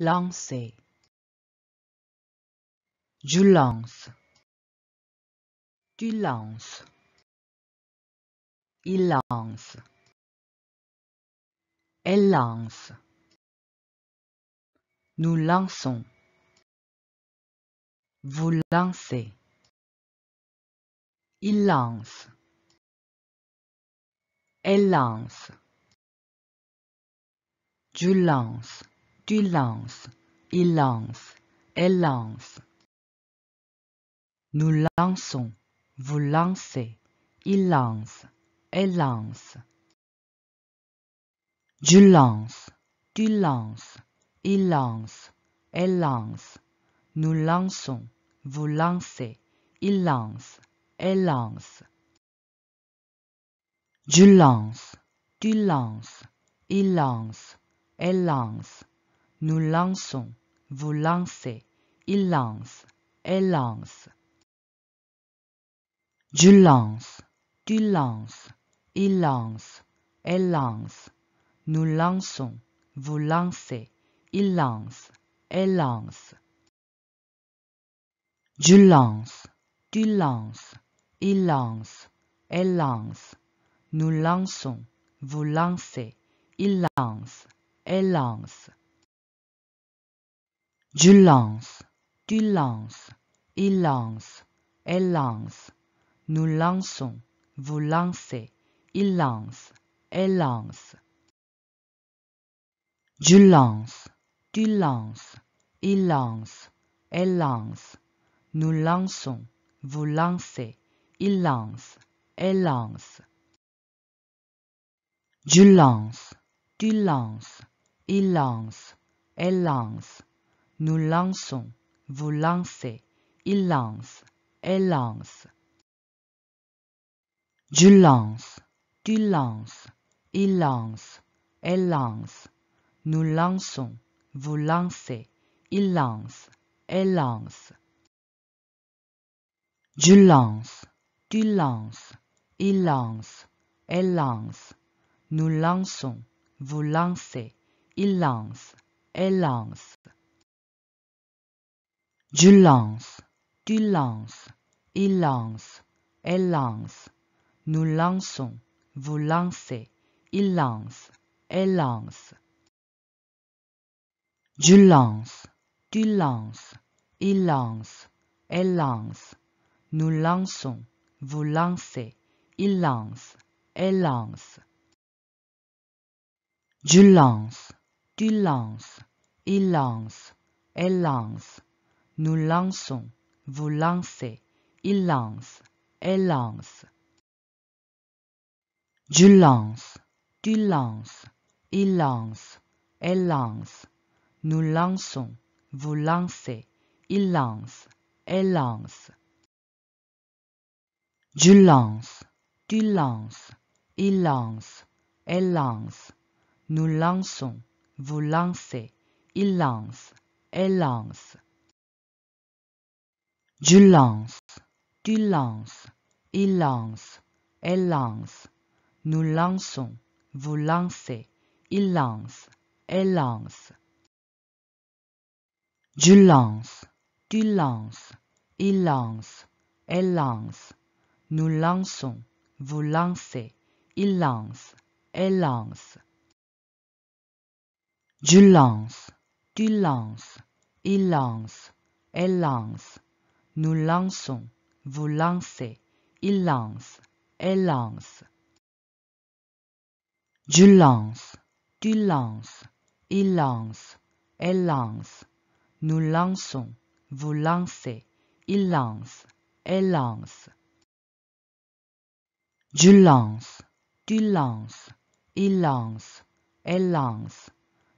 lancer, je lance, tu lances, il lance, elle lance, nous lançons, vous lancez, il lance, elle lance, je lance, tu lances, il lance, elle lance, nous lançons, vous lancez, il lance, elle lance, je lance, tu lances, il lance, elle lance, nous lançons, vous lancez, il lance, elle lance. Je lance, tu lances, il lance, elle lance, nous lançons, vous lancez, il lance, elle lance. Je lance, tu lances, il lance, elle lance, nous lançons, vous lancez, il lance, elle lance. Je lance, tu lances, il lance, elle lance, nous lançons, vous lancez, il lance, elle lance. Je lance, tu lances, il lance, elle lance, nous lançons, vous lancez, il lance, elle lance. Je lance, tu lances, il lance, elle lance, nous lançons, vous lancez, il lance, elle lance. Je lance, tu lances, il lance, elle lance, nous lançons, vous lancez, il lance, elle lance. Je lance, tu lances, il lance, elle lance, nous lançons, vous lancez, il lance, elle lance. Je lance, tu lances, il lance, elle lance, nous lançons, vous lancez, il lance, elle lance. Je lance, tu lances, il lance, elle lance, nous lançons, vous lancez, il lance, elle lance. Je lance, tu lances, il lance, elle lance, nous lançons, vous lancez, il lance, elle lance. Je lance, tu lances, il lance, elle lance, nous lançons, vous lancez, il lance, elle lance. Je lance, tu lances, il lance, elle lance, nous lançons, vous lancez, il lance, elle lance. Je lance, tu lances, il lance, elle lance, nous lançons, vous lancez, il lance, elle lance. Je lance, tu lances, il lance, elle lance, nous lançons, vous lancez, il lance, elle lance. Je lance, tu lances, il lance, elle lance, nous lançons, vous lancez, il lance, elle lance. Je lance, tu lances, il lance, elle lance, nous lançons, vous lancez, il lance, elle lance. Je lance, tu lances, il lance, elle lance, nous lançons, vous lancez, il lance, elle lance. Je lance, tu lances, il lance, elle lance,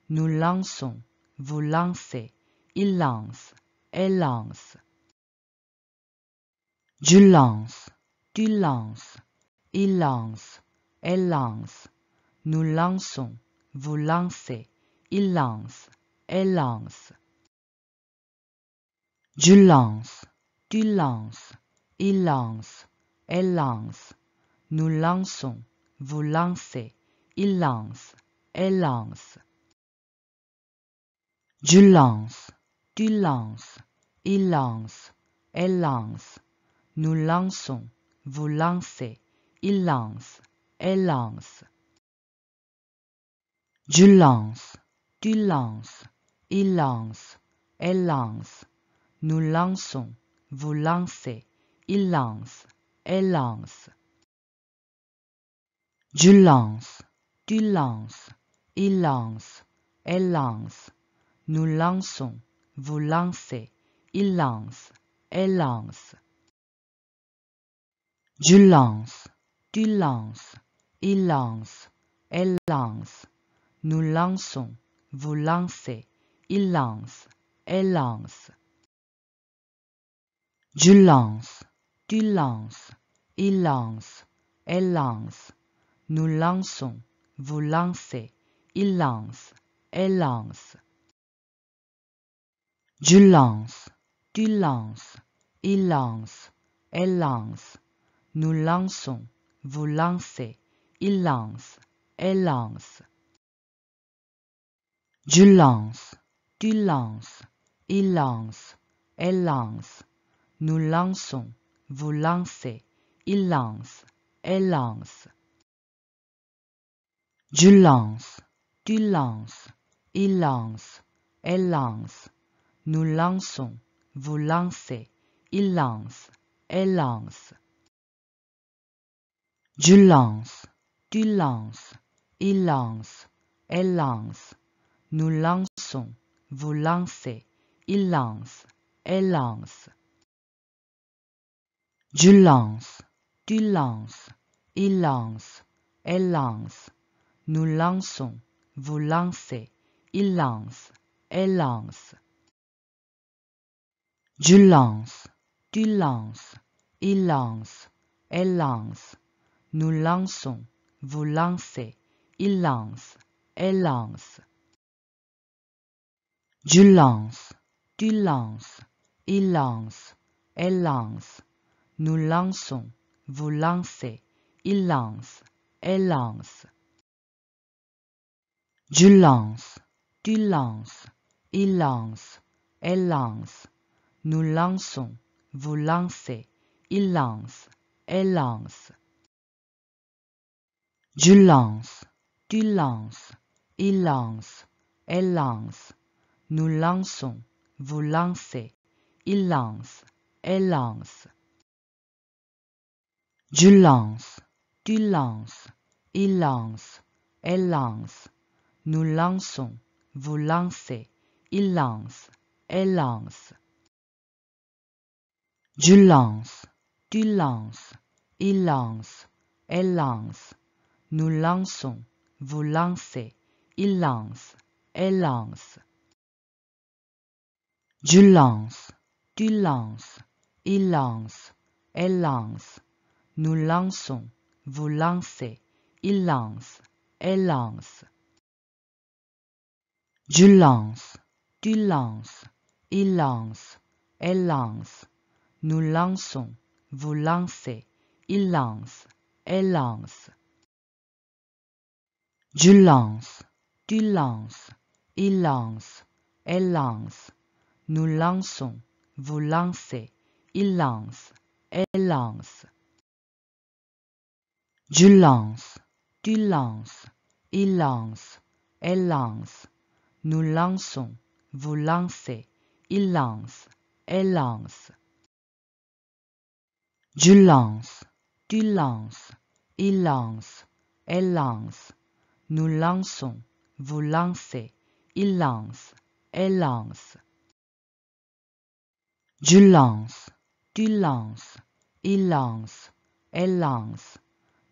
nous lançons, vous lancez, il lance, elle lance. Je lance, tu lances, il lance, elle lance, nous lançons, vous lancez, il lance, elle lance. Je lance, tu lances, il lance, elle lance, nous lançons, vous lancez, il lance, elle lance. Je lance, tu lances, il lance, elle lance. Nous lançons, vous lancez, il lance, elle lance. Je lance, tu lances, il lance, elle lance. Nous lançons, vous lancez, il lance, elle lance. Je lance, tu lances, il lance, elle lance. Nous lançons, vous lancez, il lance, elle lance. Je lance, tu lances, il lance, elle lance. Nous lançons, vous lancez, il lance, elle lance. Je lance, tu lances, il lance, elle lance. Nous lançons, vous lancez, il lance, elle lance. Je lance, tu lances, il lance, elle lance. Nous lançons, vous lancez, il lance, elle lance. Je lance, tu lances, il lance, elle lance. Nous lançons, vous lancez, il lance, elle lance. Je lance, tu lances, il lance, elle lance. Nous lançons, vous lancez, il lance, elle lance. Je lance, tu lances, il lance, elle lance. Nous lançons, vous lancez, il lance, elle lance. Je lance, tu lances, il lance, elle lance. Nous lançons, vous lancez, il lance, elle lance. Je lance, tu lances, il lance, elle lance. Nous lançons, vous lancez, il lance, elle lance. Je lance, tu lances, il lance, elle lance. Nous lançons, vous lancez, il lance, elle lance. Je lance, tu lances, il lance, elle lance. Nous lançons, vous lancez, il lance, elle lance. Je lance, tu lances, il lance, elle lance. Nous lançons, vous lancez, il lance, elle lance. Je lance, tu lances, il lance, elle lance. Nous lançons, vous lancez, il lance, elle lance. Je lance, tu lances, il lance, elle lance. Nous lançons, vous lancez, il lance, elle lance. Je lance, tu lances, il lance, elle lance. Nous lançons, vous lancez, il lance, elle lance. Je lance, tu lances, il lance, elle lance. Nous lançons, vous lancez, il lance, elle lance. Je lance, tu lances, il lance, elle lance. Nous lançons, vous lancez, il lance, elle lance. Je lance, tu lances, il lance, elle lance. Nous lançons, vous lancez, il lance, elle lance. Je lance, tu lances, il lance, elle lance. Nous lançons, vous lancez, il lance, elle lance. Je lance, tu lances, il lance, elle lance.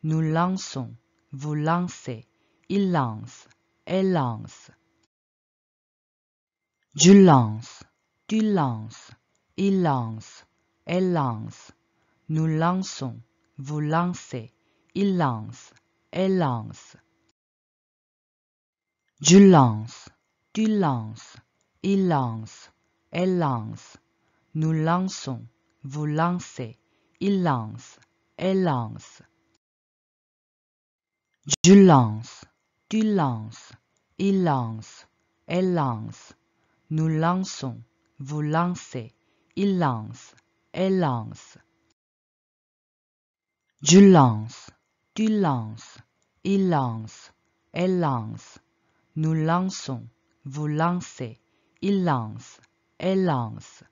Nous lançons, vous lancez, il lance, elle lance. Je lance, tu lances, il lance, elle lance. Nous lançons, vous lancez, il lance, elle lance. Je lance, tu lances, il lance, elle lance. Nous lançons, vous lancez, il lance, elle lance. Je lance, tu lances, il lance, elle lance. nous lançons, vous lancez, il lance, elle lance. Je lance, tu lances, il lance, elle lance. Nous lançons, vous lancez, il lance, elle lance.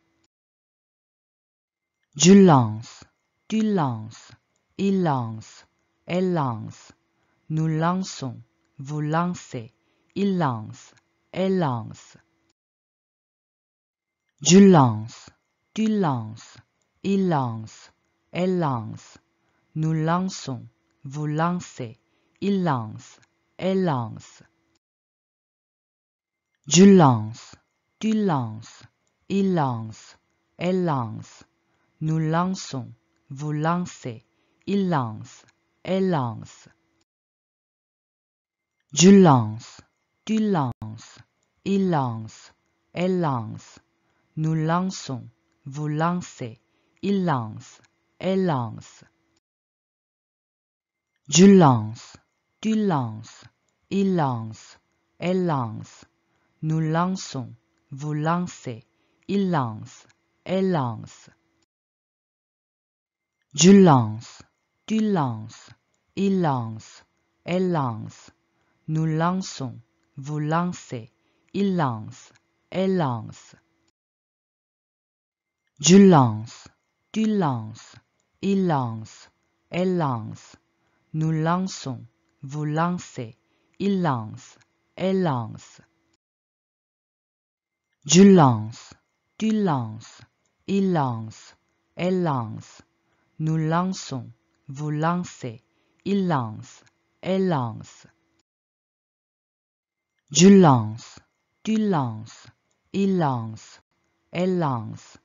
Je lance, tu lances, il lance, elle lance. Nous lançons, vous lancez, il lance, elle lance. Je lance, tu lances, il lance, elle lance. Nous lançons, vous lancez, il lance, elle lance. Je lance, tu lances, il lance, elle lance. Nous lançons, vous lancez, il lance, elle lance. Je lance, tu lances, il lance, elle lance. Nous lançons, vous lancez, il lance, elle lance. Je lance, tu lances, il lance, elle lance. Nous lançons, vous lancez, il lance, elle lance. Je lance, tu lances, il lance, elle lance. Nous lançons, vous lancez, il lance, elle lance. Je lance, tu lances, il lance, elle lance. Nous lançons, vous lancez, il lance, elle lance. Je lance, tu lances, il lance, elle lance. Nous lançons, vous lancez, il lance, elle lance. Je lance, tu lances, il lance, elle lance.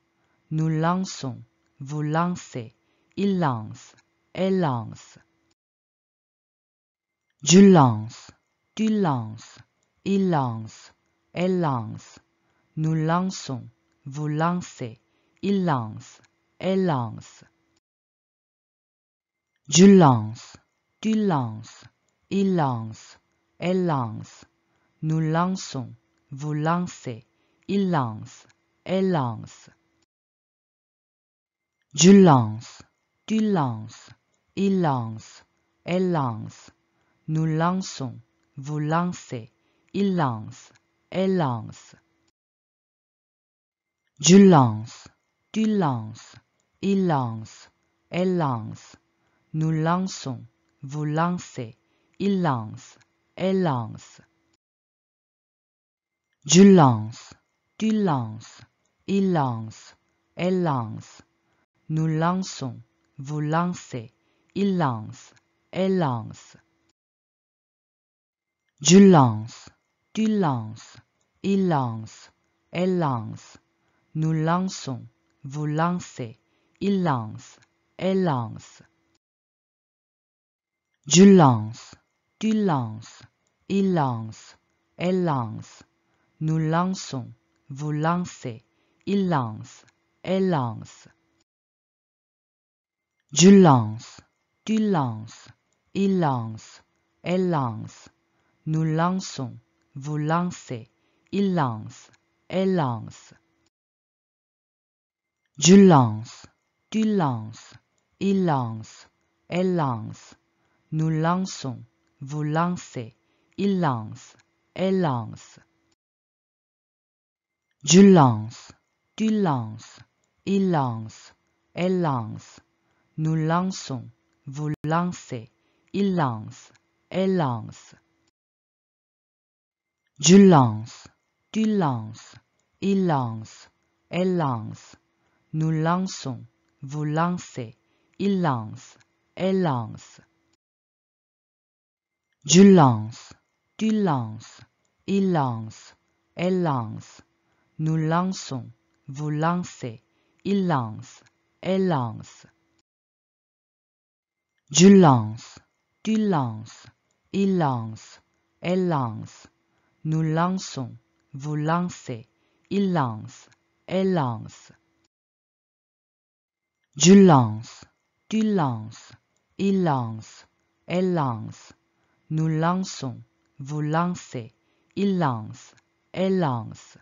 Nous lançons, vous lancez, il lance, elle lance. Je lance, tu lances, il lance, elle lance. Nous lançons, vous lancez, il lance, elle lance. Je lance, tu lances, il lance, elle lance. Nous lançons, vous lancez, il lance, elle lance. Je lance, tu lances, il lance, elle lance. Nous lançons, vous lancez, il lance, elle lance. Je lance, tu lances, il lance, elle lance. Nous lançons, vous lancez, il lance, elle lance. Je lance, tu lances, il lance, elle lance. Nous lançons, vous lancez, il lance, elle lance. Je lance, tu lances, il lance, elle lance. Nous lançons, vous lancez, il lance, elle lance. Je lance, tu lances, il lance, elle lance. Nous lançons, vous lancez, il lance, elle lance. Je lance, tu lances, il lance, elle lance. Nous lançons, vous lancez, il lance, elle lance. Je lance, tu lances, il lance, elle lance. Nous lançons, vous lancez, il lance, elle lance. Je lance, tu lances, il lance, elle lance. Nous lançons, vous lancez, il lance, elle lance. Je lance, tu lances, il lance, elle lance. Nous lançons, vous lancez, il lance, elle lance. Je lance, tu lances, il lance, elle lance. Nous lançons, vous lancez, il lance, elle lance. Je lance, tu lances, il lance, elle lance. Nous lançons, vous lancez, il lance, elle lance. Je lance, tu lances, il lance, elle lance. Nous lançons, vous lancez, il lance, elle lance.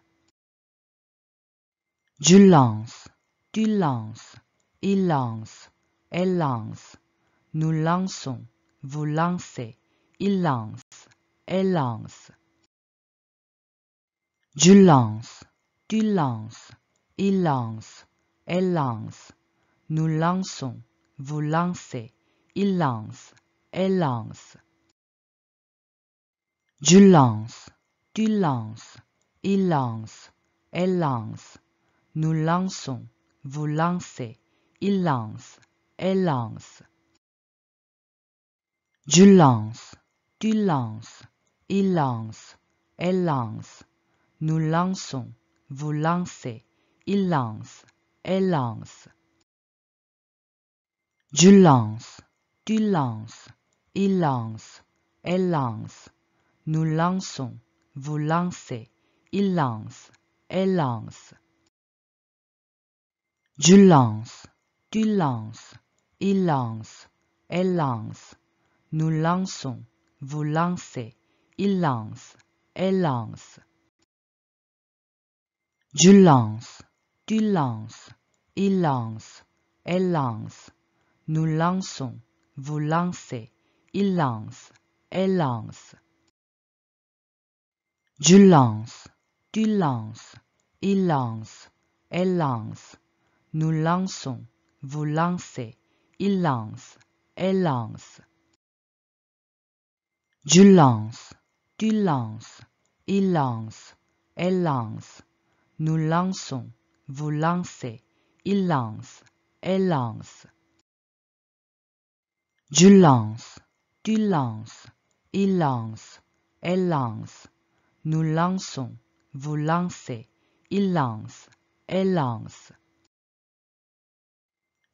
Je lance, tu lances, il lance, elle lance. Nous lançons, vous lancez, il lance, elle lance. Je lance, tu lances, il lance, elle lance. Nous lançons, vous lancez, il lance, elle lance. Je lance, tu lances, il lance, elle lance. Nous lançons, vous lancez, il lance, elle lance. Je lance, tu lances, il lance, elle lance. Nous lançons, vous lancez, il lance, elle lance. Je lance, tu lances, il lance, elle lance. Nous lançons, vous lancez, il lance, elle lance. Je lance, tu lances, il lance, elle lance. Nous lançons, vous lancez, il lance, elle lance. Je lance, tu lances, il lance, elle lance. Nous lançons, vous lancez, il lance, elle lance. Je lance, tu lances, il lance, elle lance. Nous lançons, vous lancez, il lance, elle lance. Je lance, tu lances, il lance, elle lance. Nous lançons, vous lancez, il lance, elle lance. Je lance, tu lances, il lance, elle lance. Nous lançons, vous lancez, il lance, elle lance.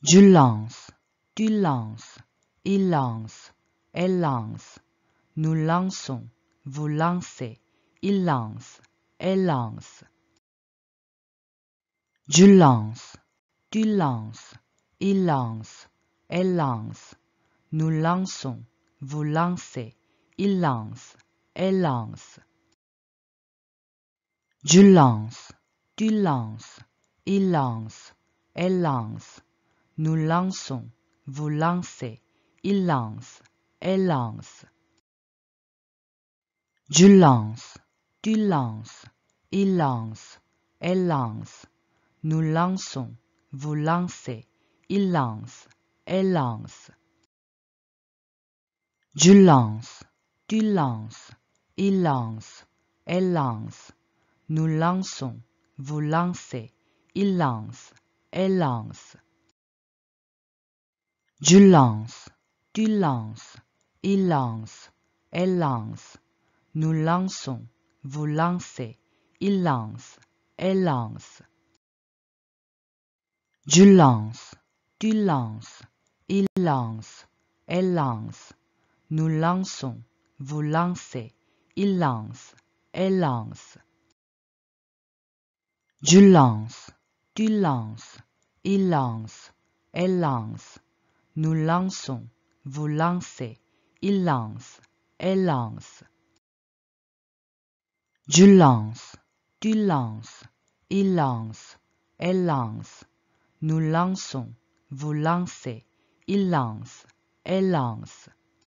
Je lance, tu lances, il lance, elle lance. Nous lançons, vous lancez, il lance, elle lance. Je lance, tu lances, il lance, elle lance. Nous lançons, vous lancez, il lance, elle lance. Je lance, tu lances, il lance, elle lance. Nous lançons, vous lancez, il lance, elle lance. Je lance, tu lances, il lance, elle lance. Nous lançons, vous lancez, il lance, elle lance. Je lance, tu lances, il lance, elle lance. Nous lançons, vous lancez, il lance, elle lance. Je lance, tu lances, il lance, elle lance. Nous lançons, vous lancez, il lance, elle lance. Je lance, tu lances, il lance, elle lance. Nous lançons, vous lancez, il lance, elle lance. Je lance, tu lances, il lance, elle lance. Nous lançons, vous lancez, il lance, elle lance. Je lance, tu lances, il lance, elle lance. Nous lançons, vous lancez, il lance, elle lance.